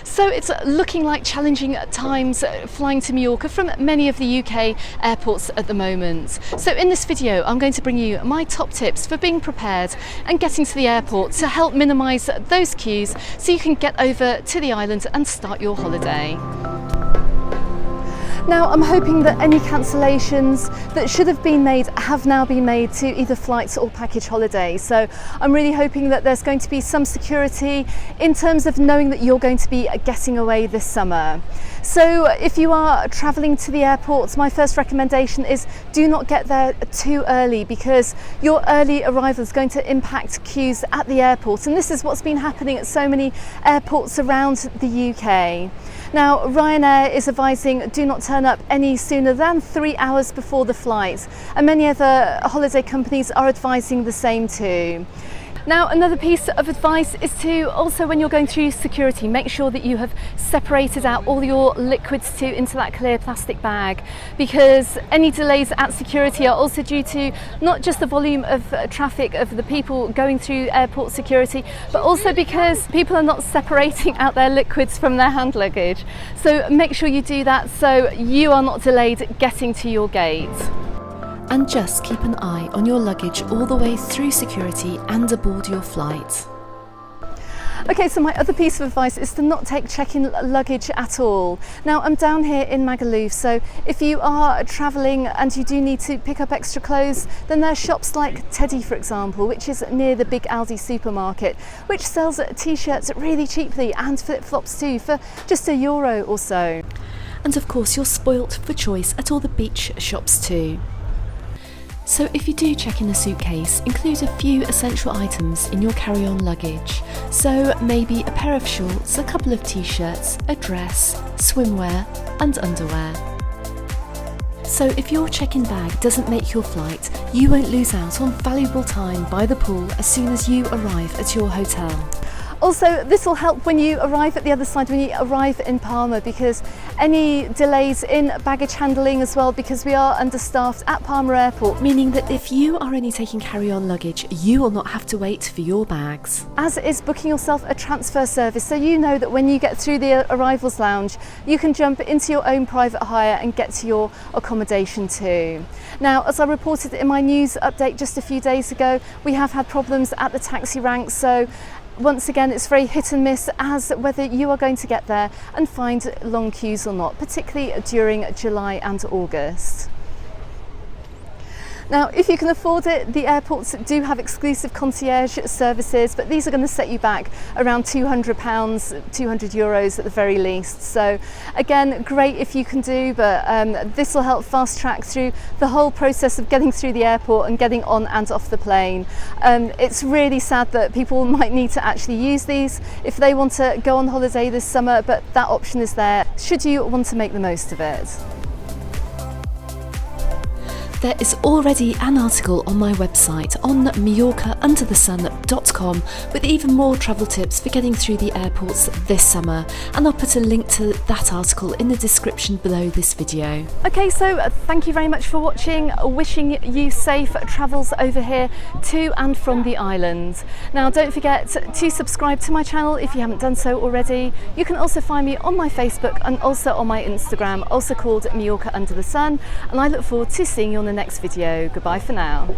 So it's looking like challenging times flying to Mallorca from many of the UK airports at the moment. So in this video I'm going to bring you my top tips for being prepared and getting to the airport to help minimise those queues so you can get over to the island and start your holiday. Now I'm hoping that any cancellations that should have been made have now been made to either flights or package holidays. So I'm really hoping that there's going to be some security in terms of knowing that you're going to be getting away this summer. So if you are travelling to the airport, my first recommendation is do not get there too early, because your early arrival is going to impact queues at the airport, and this is what's been happening at so many airports around the UK. Now, Ryanair is advising do not turn up any sooner than 3 hours before the flight, and many other holiday companies are advising the same too. Now, another piece of advice is to also, when you're going through security, make sure that you have separated out all your liquids into that clear plastic bag, because any delays at security are also due to not just the volume of traffic of the people going through airport security, but also because people are not separating out their liquids from their hand luggage. So make sure you do that so you are not delayed getting to your gate. And just keep an eye on your luggage all the way through security and aboard your flight. Okay, so my other piece of advice is to not take check-in luggage at all. Now, I'm down here in Magaluf, so if you are travelling and you do need to pick up extra clothes, then there are shops like Teddy, for example, which is near the big Aldi supermarket, which sells t-shirts really cheaply, and flip-flops too, for just €1 or so. And of course, you're spoilt for choice at all the beach shops too. So if you do check in a suitcase, include a few essential items in your carry-on luggage. So maybe a pair of shorts, a couple of t-shirts, a dress, swimwear and underwear. So if your check-in bag doesn't make your flight, you won't lose out on valuable time by the pool as soon as you arrive at your hotel. Also, this will help when you arrive at the other side, when you arrive in Palma, because any delays in baggage handling as well, because we are understaffed at Palma Airport. Meaning that if you are only taking carry-on luggage, you will not have to wait for your bags. As is booking yourself a transfer service, so you know that when you get through the arrivals lounge, you can jump into your own private hire and get to your accommodation too. Now, as I reported in my news update just a few days ago, we have had problems at the taxi ranks, so once again, it's very hit and miss as whether you are going to get there and find long queues or not, particularly during July and August. Now, if you can afford it, the airports do have exclusive concierge services, but these are going to set you back around £200, €200 at the very least. So again, great if you can do, but this will help fast track through the whole process of getting through the airport and getting on and off the plane. It's really sad that people might need to actually use these if they want to go on holiday this summer, but that option is there should you want to make the most of it. There is already an article on my website on MajorcaUndertheSun.com with even more travel tips for getting through the airports this summer, and I'll put a link to that article in the description below this video. Okay, so thank you very much for watching. Wishing you safe travels over here to and from the island. Now, don't forget to subscribe to my channel if you haven't done so already. You can also find me on my Facebook and also on my Instagram, also called Mallorca Under the Sun, and I look forward to seeing you on the next video. Goodbye for now.